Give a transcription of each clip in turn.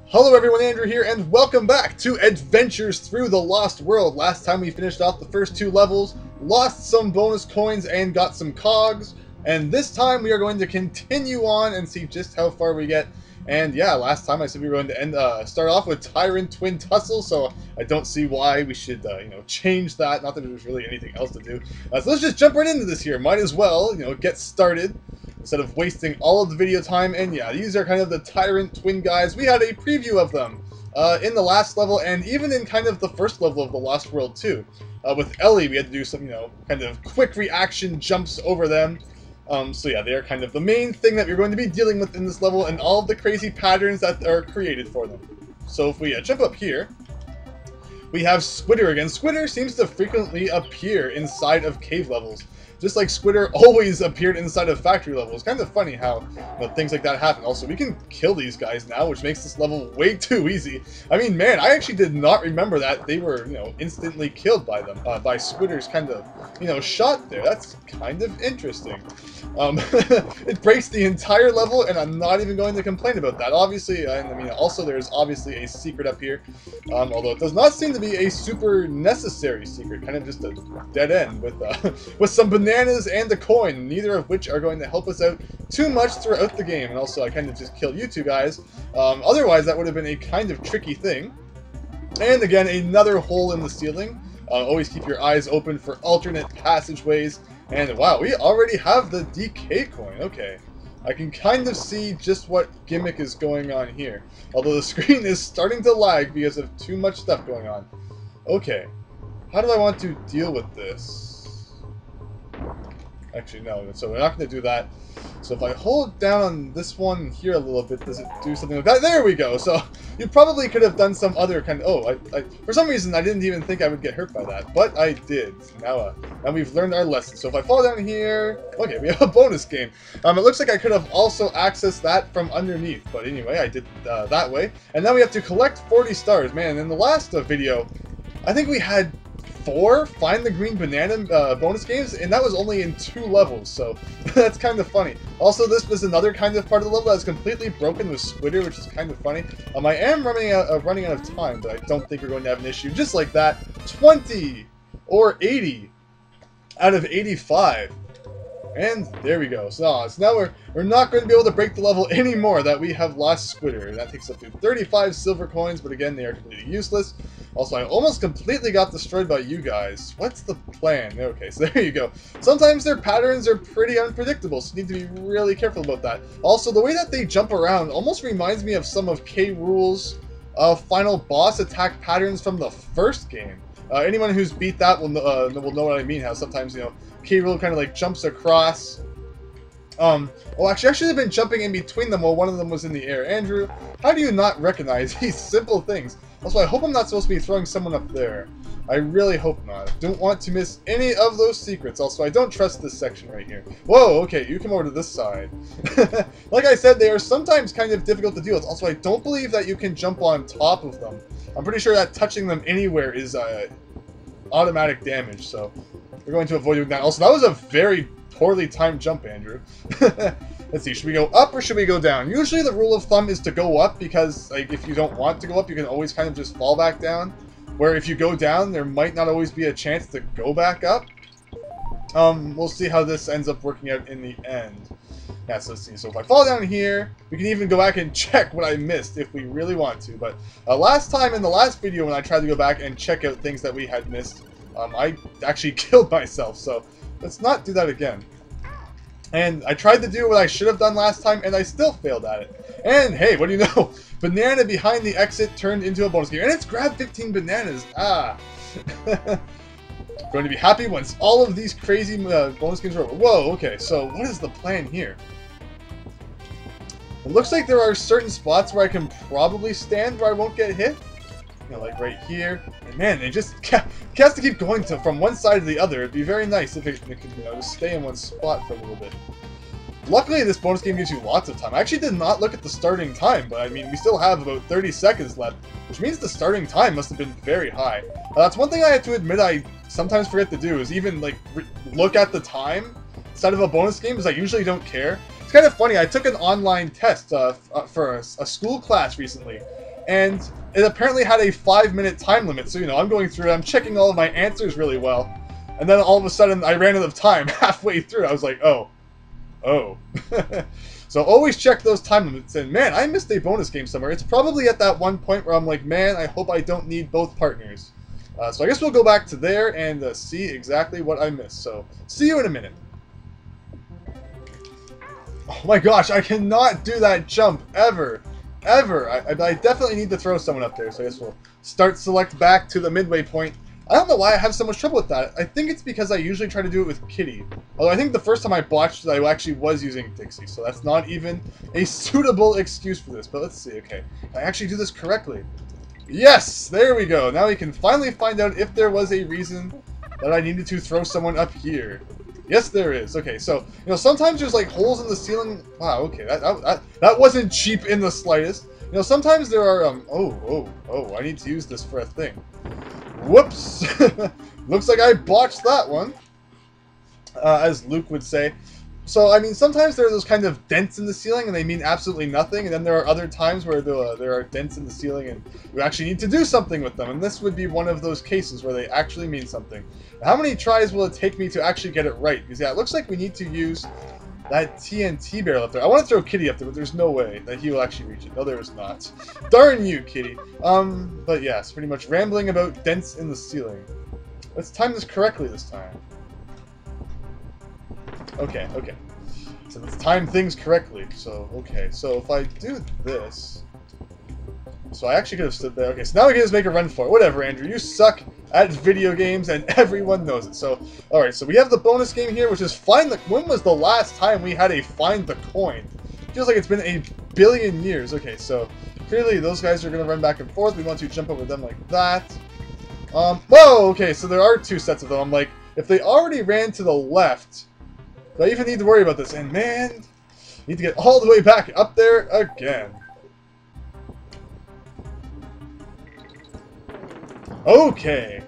Hello everyone, Andrew here, and welcome back to Adventures Through the Lost World. Last time we finished off the first two levels, lost some bonus coins, and got some cogs. And this time we are going to continue on and see just how far we get. And yeah, last time I said we were going to start off with Tyrant Twin Tussle, so I don't see why we should, change that. Not that there's really anything else to do. So let's just jump right into this here. Might as well, get started instead of wasting all of the video time. And yeah, these are kind of the Tyrant Twin guys. We had a preview of them in the last level, and even in kind of the first level of the Lost World too. With Ellie, we had to do some, kind of quick reaction jumps over them. So yeah, they are kind of the main thing that we're going to be dealing with in this level, and all of the crazy patterns that are created for them. So if we jump up here, we have Squitter again. Squitter seems to frequently appear inside of cave levels, just like Squitter always appeared inside of factory levels. Kind of funny how things like that happen. Also, we can kill these guys now, which makes this level way too easy. I mean, man, I actually did not remember that they were, instantly killed by them, by Squitter's kind of, shot there. That's kind of interesting. It breaks the entire level, and I'm not even going to complain about that. Obviously, I mean, also there's obviously a secret up here, although it does not seem to be a super necessary secret, kind of just a dead end with some bananas and a coin, neither of which are going to help us out too much throughout the game. And also, I kind of just killed you two guys. Otherwise, that would have been a kind of tricky thing. And again, another hole in the ceiling. Always keep your eyes open for alternate passageways. And wow, we already have the DK coin. Okay. I can kind of see just what gimmick is going on here. Although the screen is starting to lag because of too much stuff going on. Okay. How do I want to deal with this? Actually, no. So we're not going to do that. So if I hold down on this one here a little bit, does it do something like that? There we go. So you probably could have done some other kind of... Oh, for some reason, I didn't even think I would get hurt by that. But I did. Now we've learned our lesson. So if I fall down here... Okay, we have a bonus game. It looks like I could have also accessed that from underneath. But anyway, I did that way. And now we have to collect 40 stars. Man, in the last video, I think we had 4 Find the Green Banana bonus games, and that was only in 2 levels, so that's kind of funny. Also, this was another kind of part of the level that's completely broken with Squitter, which is kind of funny. I am running out of time, but I don't think we're going to have an issue. Just like that, 20 or 80 out of 85. And there we go. So now we're not going to be able to break the level anymore that we have lost Squitter. That takes up to 35 silver coins, but again, they are completely useless. Also, I almost completely got destroyed by you guys. What's the plan? Okay, so there you go. Sometimes their patterns are pretty unpredictable, so you need to be really careful about that. Also, the way that they jump around almost reminds me of some of K. Rool's final boss attack patterns from the first game. Anyone who's beat that will know what I mean, how sometimes, K. Rool kind of like jumps across. Oh, actually, I should have been jumping in between them while one of them was in the air. Andrew, how do you not recognize these simple things? Also, I hope I'm not supposed to be throwing someone up there. I really hope not. Don't want to miss any of those secrets. Also, I don't trust this section right here. Whoa, okay, you come over to this side. Like I said, they are sometimes kind of difficult to deal with. Also, I don't believe that you can jump on top of them. I'm pretty sure that touching them anywhere is automatic damage, so we're going to avoid doing that. Also, that was a very poorly timed jump, Andrew. Let's see, should we go up or should we go down? Usually the rule of thumb is to go up because, like, if you don't want to go up, you can always kind of just fall back down. Where if you go down, there might not always be a chance to go back up. We'll see how this ends up working out in the end. Yeah, so let's see. So if I fall down here, we can even go back and check what I missed if we really want to. But last time in the last video when I tried to go back and check out things that we had missed, I actually killed myself. So let's not do that again. And I tried to do what I should have done last time, and I still failed at it. And hey, what do you know? Banana behind the exit turned into a bonus game. And it's grab 15 bananas. Ah. Going to be happy once all of these crazy bonus games are over. Whoa, okay, so what is the plan here? It looks like there are certain spots where I can probably stand where I won't get hit. Like right here. And man, it just has to keep going from one side to the other. It'd be very nice if it could, just stay in one spot for a little bit. Luckily, this bonus game gives you lots of time. I actually did not look at the starting time, but I mean, we still have about 30 seconds left, which means the starting time must have been very high. That's one thing I have to admit I sometimes forget to do, is even, like, look at the time instead of a bonus game, because I usually don't care. It's kind of funny, I took an online test for a school class recently, and it apparently had a 5-minute time limit. So, you know, I'm going through, I'm checking all of my answers really well, and then all of a sudden I ran out of time halfway through. I was like, oh. So always check those time limits, and man, I missed a bonus game somewhere. It's probably at that one point where I'm like, man, I hope I don't need both partners. So I guess we'll go back to there and see exactly what I missed. So, see you in a minute. Oh my gosh, I cannot do that jump, ever. Ever. I definitely need to throw someone up there, so I guess we'll start select back to the midway point. I don't know why I have so much trouble with that. I think it's because I usually try to do it with Kitty. Although I think the first time I botched it, I actually was using Dixie, so that's not even a suitable excuse for this. But let's see, okay. Can I actually do this correctly? Yes! There we go. Now we can finally find out if there was a reason that I needed to throw someone up here. Yes, there is. Okay, so, you know, sometimes there's, like, holes in the ceiling. Wow, okay, that wasn't cheap in the slightest. You know, sometimes there are, I need to use this for a thing. Whoops! Looks like I botched that one, as Luke would say. So, I mean, sometimes there are those kind of dents in the ceiling and they mean absolutely nothing, and then there are other times where there are dents in the ceiling and you actually need to do something with them, and this would be one of those cases where they actually mean something. How many tries will it take me to actually get it right? Because, yeah, it looks like we need to use that TNT barrel up there. I want to throw Kitty up there, but there's no way that he will actually reach it. No, there is not. Darn you, Kitty. But yes, pretty much rambling about dents in the ceiling. Let's time this correctly this time. Okay. So let's time things correctly. So, okay. So if I do this... So I actually could have stood there. Okay, so now we can just make a run for it. Whatever, Andrew. You suck at video games, and everyone knows it. So, alright, so we have the bonus game here, which is Find the... When was the last time we had a Find the Coin? Feels like it's been a billion years. Okay, so clearly those guys are going to run back and forth. We want to jump over them like that. Whoa! Okay, so there are two sets of them. I'm like, if they already ran to the left, do I even need to worry about this? And man, need to get all the way back up there again. Okay,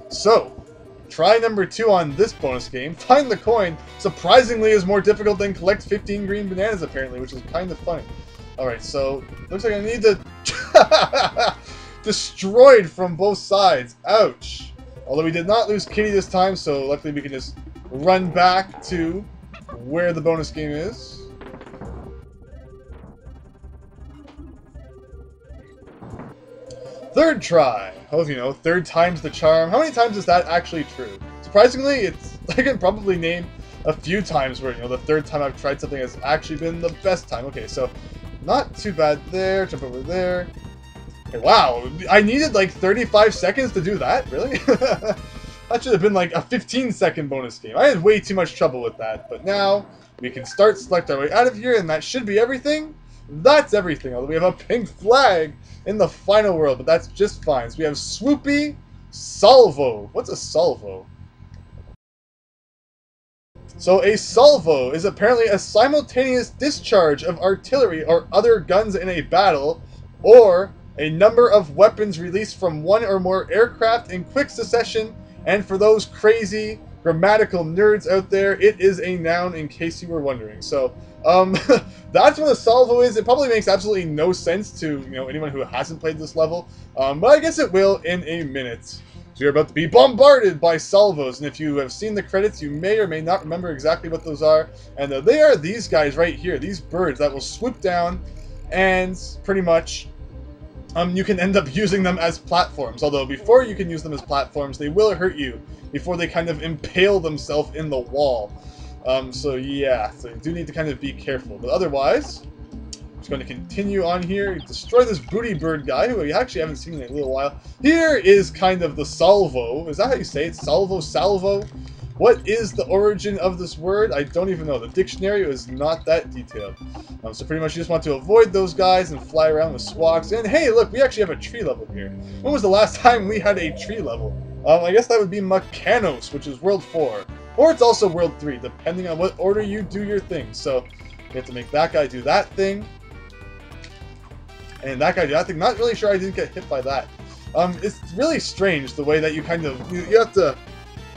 so try number 2 on this bonus game. Find the coin, surprisingly, is more difficult than collect 15 green bananas, apparently, which is kind of funny. Alright, so looks like I need to... Destroyed from both sides. Ouch. Although we did not lose Kitty this time, so luckily we can just run back to where the bonus game is. Third try. Oh, you know, third time's the charm. How many times is that actually true? Surprisingly, I can probably name a few times where, you know, the third time I've tried something has actually been the best time. Okay, so not too bad there. Jump over there. Okay, wow, I needed like 35 seconds to do that? Really? That should have been like a 15-second bonus game. I had way too much trouble with that, but now we can start select our way out of here, and that should be everything. That's everything, although we have a pink flag in the final world, but that's just fine. So we have Swoopy Salvo. What's a salvo? So a salvo is apparently a simultaneous discharge of artillery or other guns in a battle, or a number of weapons released from one or more aircraft in quick succession. And for those crazy grammatical nerds out there, it is a noun, in case you were wondering. So, that's what a salvo is. It probably makes absolutely no sense to, you know, anyone who hasn't played this level, but I guess it will in a minute. So you're about to be bombarded by salvos, and if you have seen the credits, you may or may not remember exactly what those are. And they are these guys right here, these birds that will swoop down, and pretty much you can end up using them as platforms. Although before you can use them as platforms, they will hurt you before they kind of impale themselves in the wall. So yeah, so you do need to kind of be careful. But otherwise, I'm just going to continue on here, destroy this booty bird guy, who we actually haven't seen in a little while. Here is kind of the salvo. Is that how you say it? Salvo? Salvo? What is the origin of this word? I don't even know. The dictionary is not that detailed. So pretty much you just want to avoid those guys and fly around with swags. And hey, look, we actually have a tree level here. When was the last time we had a tree level? I guess that would be Mechanos, which is World 4. Or it's also World 3, depending on what order you do your things. So you have to make that guy do that thing. And that guy do that thing. Not really sure I didn't get hit by that. It's really strange the way that you kind of... You have to...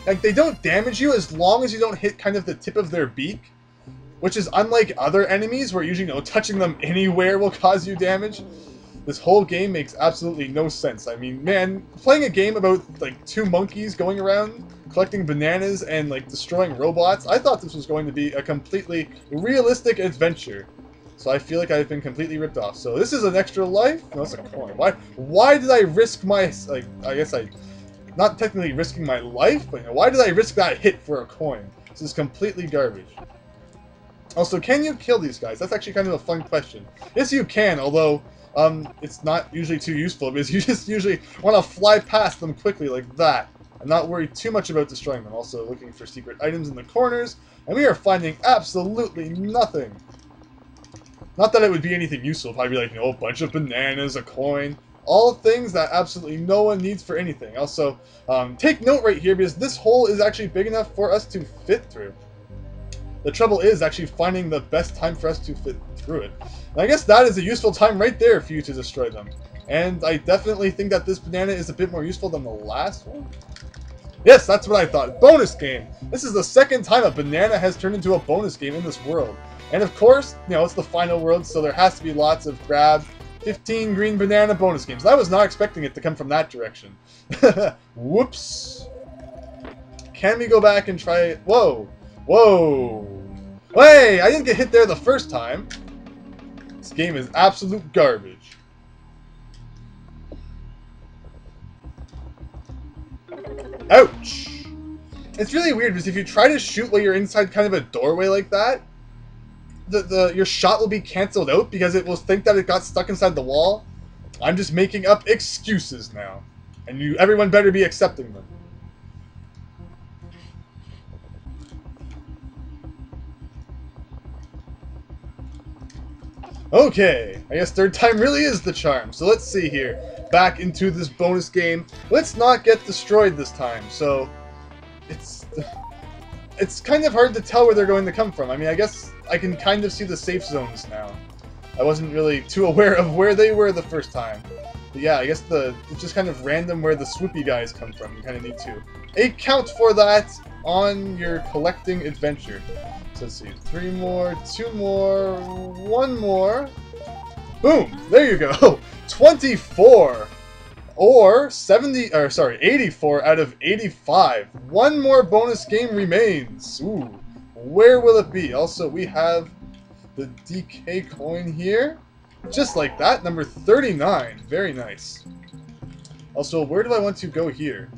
Like, they don't damage you as long as you don't hit kind of the tip of their beak, which is unlike other enemies where usually, you know, touching them anywhere will cause you damage. This whole game makes absolutely no sense. I mean, man, playing a game about, like, 2 monkeys going around, collecting bananas, and, like, destroying robots, I thought this was going to be a completely realistic adventure. So I feel like I've been completely ripped off. So this is an extra life? No, it's a coin. Why did I risk my, like, I guess not technically risking my life, but, you know, why did I risk that hit for a coin? This is completely garbage. Also, can you kill these guys? That's actually kind of a fun question. Yes, you can, although it's not usually too useful because you just usually want to fly past them quickly like that and not worry too much about destroying them. Also, looking for secret items in the corners, and we are finding absolutely nothing. Not that it would be anything useful. Probably be like, you know, a bunch of bananas, a coin. All things that absolutely no one needs for anything. Also, take note right here because this hole is actually big enough for us to fit through. The trouble is actually finding the best time for us to fit through it. And I guess that is a useful time right there for you to destroy them. And I definitely think that this banana is a bit more useful than the last one. Yes, that's what I thought. Bonus game! This is the second time a banana has turned into a bonus game in this world. And of course, you know, it's the final world, so there has to be lots of grab 15 green banana bonus games. I was not expecting it to come from that direction. Whoops. Can we go back and try it? Whoa! Whoa! Hey! I didn't get hit there the first time. This game is absolute garbage. Ouch! It's really weird because if you try to shoot while you're inside kind of a doorway like that, your shot will be cancelled out because it will think that it got stuck inside the wall. I'm just making up excuses now. And everyone better be accepting them. Okay, I guess third time really is the charm. So let's see here. Back into this bonus game. Let's not get destroyed this time. So, it's kind of hard to tell where they're going to come from. I mean, I guess I can kind of see the safe zones now. I wasn't really too aware of where they were the first time. But yeah, I guess it's just kind of random where the swoopy guys come from. You kind of need to account for that on your collecting adventure. So let's see, 3 more, 2 more, 1 more. Boom! There you go. 24 or 84 out of 85. 1 more bonus game remains. Ooh, where will it be? Also, we have the DK coin here, just like that, number 39. Very nice. Also, where do I want to go here?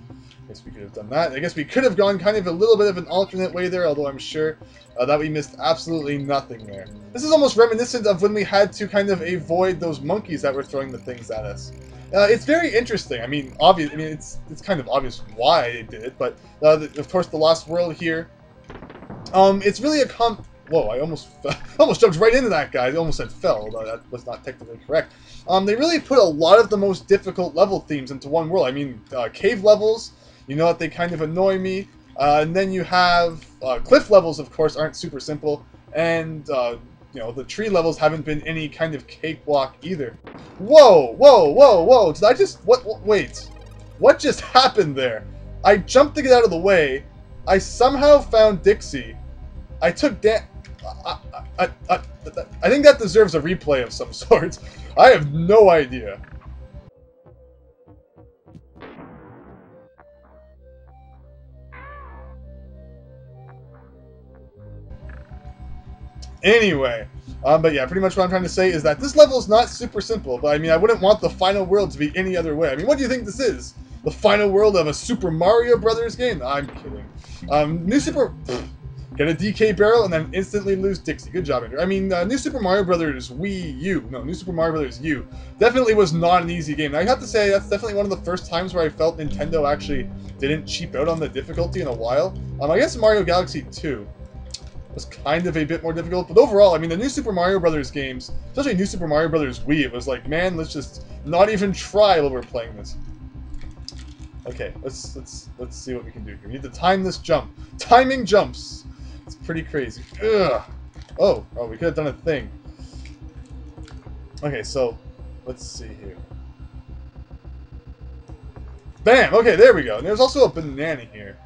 I guess we could have done that. I guess we could have gone kind of a little bit of an alternate way there, although I'm sure that we missed absolutely nothing there. This is almost reminiscent of when we had to kind of avoid those monkeys that were throwing the things at us. It's very interesting. I mean, it's kind of obvious why they did it, but of course the Lost World here. It's really a Whoa! I almost jumped right into that guy. I almost said fell, although that was not technically correct. They really put a lot of the most difficult level themes into one world. I mean, cave levels. You know that they kind of annoy me. And then you have cliff levels, of course, aren't super simple, and you know, the tree levels haven't been any kind of cakewalk either. Whoa! Whoa! Whoa! Whoa! Did I just wait? What just happened there? I jumped to get out of the way. I somehow found Dixie. I took I think that deserves a replay of some sort. I have no idea. Anyway, but yeah, pretty much what I'm trying to say is that this level is not super simple, but I mean, I wouldn't want the final world to be any other way. I mean, what do you think this is? The final world of a Super Mario Brothers game? I'm kidding. Get a DK barrel and then instantly lose Dixie. Good job, Andrew. I mean, New Super Mario Brothers Wii U. No, New Super Mario Brothers U. Definitely was not an easy game. Now, I have to say, that's definitely one of the first times where I felt Nintendo actually didn't cheap out on the difficulty in a while. I guess Mario Galaxy 2 was kind of a bit more difficult, but overall, I mean, the New Super Mario Brothers games, especially New Super Mario Brothers Wii, it was like, man, let's just not even try while we're playing this. Okay, let's see what we can do here. We need to time this jump. Timing jumps. It's pretty crazy. Ugh. Oh, we could have done a thing. Okay, so let's see here. Bam! Okay, there we go. And there's also a banana here.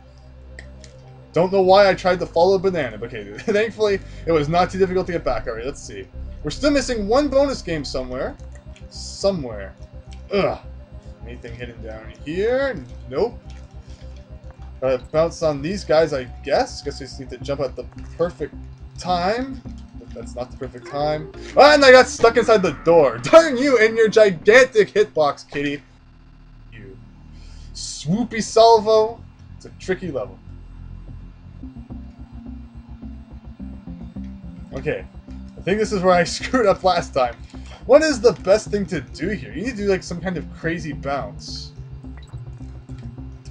Don't know why I tried to follow a banana, but okay, thankfully it was not too difficult to get back. Alright, let's see. We're still missing one bonus game somewhere. somewhere. Ugh. Anything hidden down here? Nope. Bounce on these guys, I guess. Guess we just need to jump at the perfect time. But that's not the perfect time. Ah, and I got stuck inside the door. Darn you and your gigantic hitbox, kitty. You. Swoopy Salvo. It's a tricky level. Okay. I think this is where I screwed up last time. What is the best thing to do here? You need to do like some kind of crazy bounce.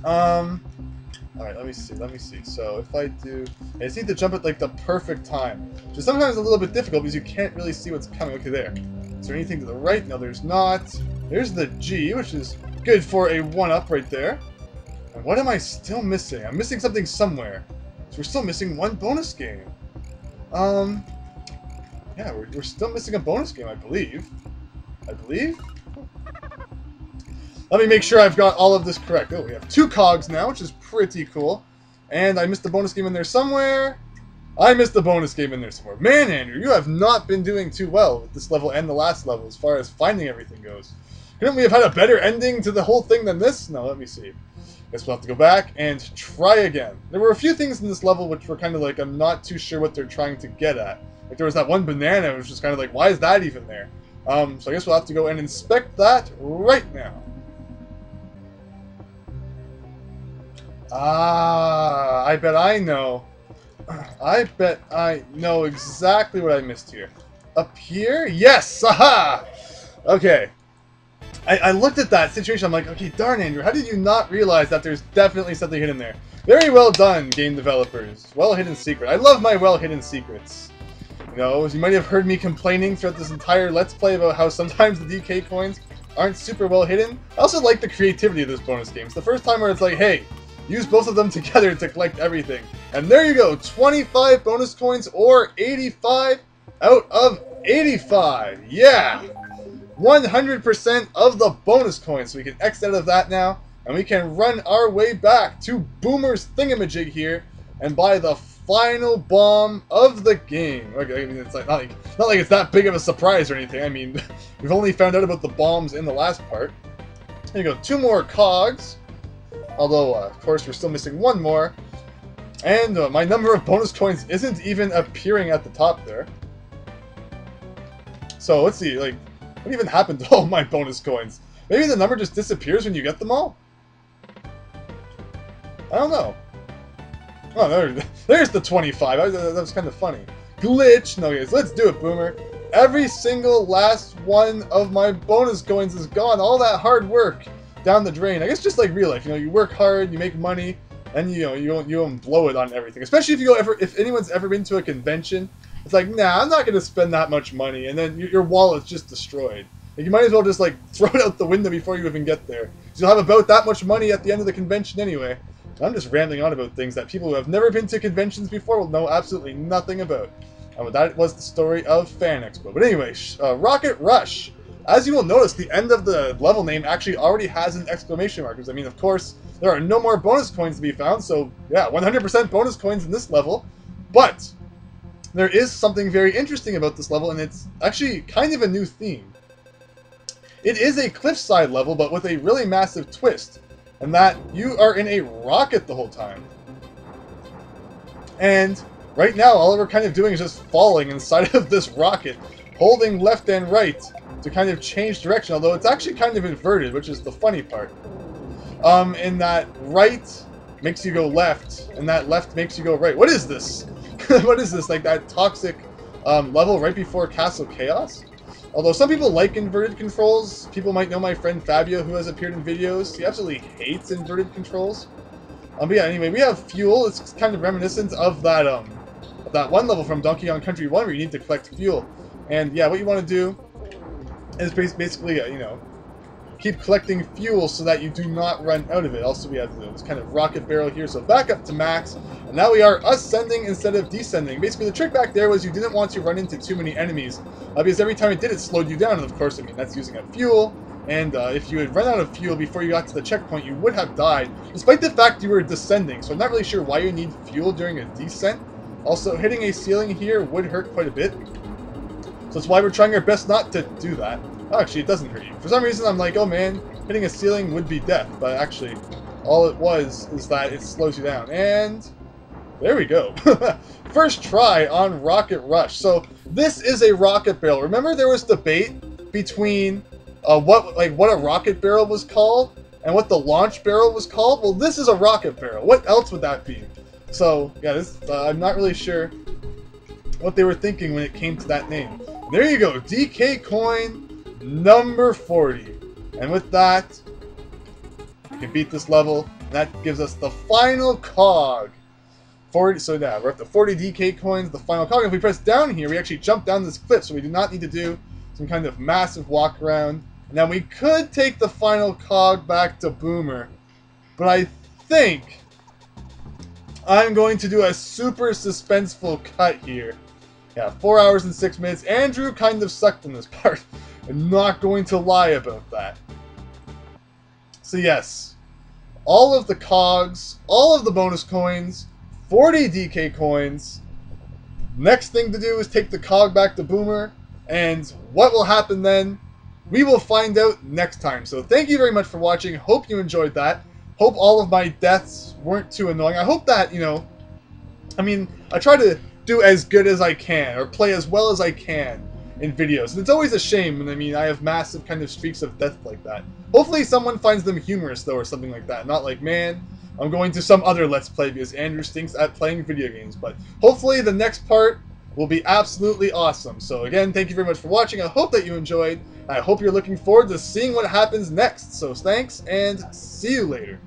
Alright, let me see. So if I do... I just need to jump at like the perfect time. Which is sometimes a little bit difficult because you can't really see what's coming. Okay, there. Is there anything to the right? No, there's not. There's the G, which is good for a 1-up right there. And what am I still missing? I'm missing something somewhere. So we're still missing one bonus game. Yeah, we're still missing a bonus game, I believe. Let me make sure I've got all of this correct. Oh, we have 2 cogs now, which is pretty cool. And I missed the bonus game in there somewhere. Man, Andrew, you have not been doing too well with this level and the last level as far as finding everything goes. Couldn't we have had a better ending to the whole thing than this? No, let me see. Guess we'll have to go back and try again. There were a few things in this level which were kind of like, I'm not too sure what they're trying to get at. Like there was that one banana, which was kind of like, why is that even there? So I guess we'll have to go and inspect that right now. Ah, I bet I know. I bet I know exactly what I missed here. Up here? Yes! Aha! Okay. I looked at that situation, I'm like, okay, darn Andrew, how did you not realize that there's definitely something hidden there? Very well done, game developers. Well-hidden secret. I love my well-hidden secrets. You know, as you might have heard me complaining throughout this entire Let's Play about how sometimes the DK coins aren't super well hidden. I also like the creativity of this bonus game. It's the first time where it's like, hey, use both of them together to collect everything. And there you go, 25 bonus coins or 85 out of 85. Yeah! 100% of the bonus coins. So we can X out of that now. And we can run our way back to Boomer's thingamajig here and buy the final bomb of the game. Okay, I mean, it's like not like it's that big of a surprise or anything. I mean, we've only found out about the bombs in the last part. There you go, 2 more cogs. Although, of course, we're still missing 1 more. And my number of bonus coins isn't even appearing at the top there. So, let's see, like, what even happened to all my bonus coins? Maybe the number just disappears when you get them all? I don't know. Oh, there's the 25. That was kind of funny. Glitch. No, guys, let's do it, Boomer. Every single last one of my bonus coins is gone. All that hard work down the drain. I guess just like real life, you know, you work hard, you make money, and you don't blow it on everything. Especially if anyone's ever been to a convention, it's like, nah, I'm not gonna spend that much money, and then your wallet's just destroyed. Like, you might as well just like throw it out the window before you even get there. So you'll have about that much money at the end of the convention anyway. I'm just rambling on about things that people who have never been to conventions before will know absolutely nothing about. And that was the story of Fan Expo. But anyway, Rocket Rush. As you will notice, the end of the level name actually already has an exclamation mark. Because, I mean, of course, there are no more bonus coins to be found. So, yeah, 100% bonus coins in this level. But there is something very interesting about this level, and it's actually kind of a new theme. It is a cliffside level, but with a really massive twist. And that you are in a rocket the whole time. And right now, all we're kind of doing is just falling inside of this rocket, holding left and right to kind of change direction, although it's actually kind of inverted, which is the funny part. In that right makes you go left, and that left makes you go right. What is this? What is this? Like that toxic level right before Castle Chaos? Although some people like inverted controls. People might know my friend Fabio, who has appeared in videos. He absolutely hates inverted controls. But yeah, anyway, we have fuel. It's kind of reminiscent of that one level from Donkey Kong Country 1 where you need to collect fuel. And yeah, what you want to do is basically, you know, keep collecting fuel so that you do not run out of it. Also, we have this kind of rocket barrel here, so back up to max. And now we are ascending instead of descending. Basically, the trick back there was you didn't want to run into too many enemies, because every time it did, it slowed you down. And of course, I mean, that's using up fuel. And if you had run out of fuel before you got to the checkpoint, you would have died, despite the fact you were descending. So I'm not really sure why you need fuel during a descent. Also, hitting a ceiling here would hurt quite a bit. So that's why we're trying our best not to do that. Oh, actually, it doesn't hurt you. For some reason, I'm like, oh man, hitting a ceiling would be death. But actually, all it was is that it slows you down. And there we go. First try on Rocket Rush. So this is a rocket barrel. Remember there was debate between what a rocket barrel was called and what the launch barrel was called? Well, this is a rocket barrel. What else would that be? So, yeah, this, I'm not really sure what they were thinking when it came to that name. There you go, DK coin number 40. And with that, we can beat this level. And that gives us the final cog. 40, so yeah, we're up to 40 DK coins, the final cog. If we press down here, we actually jump down this cliff, so we do not need to do some kind of massive walk around. Now we could take the final cog back to Boomer, but I think I'm going to do a super suspenseful cut here. Yeah, 4 hours and 6 minutes. Andrew kind of sucked in this part. I'm not going to lie about that. So yes, all of the cogs, all of the bonus coins, 40 DK coins. Next thing to do is take the cog back to Boomer, and what will happen then, we will find out next time. So thank you very much for watching. Hope you enjoyed that. Hope all of my deaths weren't too annoying. I hope that, you know, I mean, I try to do as good as I can, or play as well as I can in videos. And it's always a shame when, I mean, I have massive kind of streaks of death like that. Hopefully someone finds them humorous, though, or something like that. Not like, man, I'm going to some other Let's Play because Andrew stinks at playing video games. But hopefully the next part will be absolutely awesome. So again, thank you very much for watching. I hope that you enjoyed. I hope you're looking forward to seeing what happens next. So thanks, and see you later.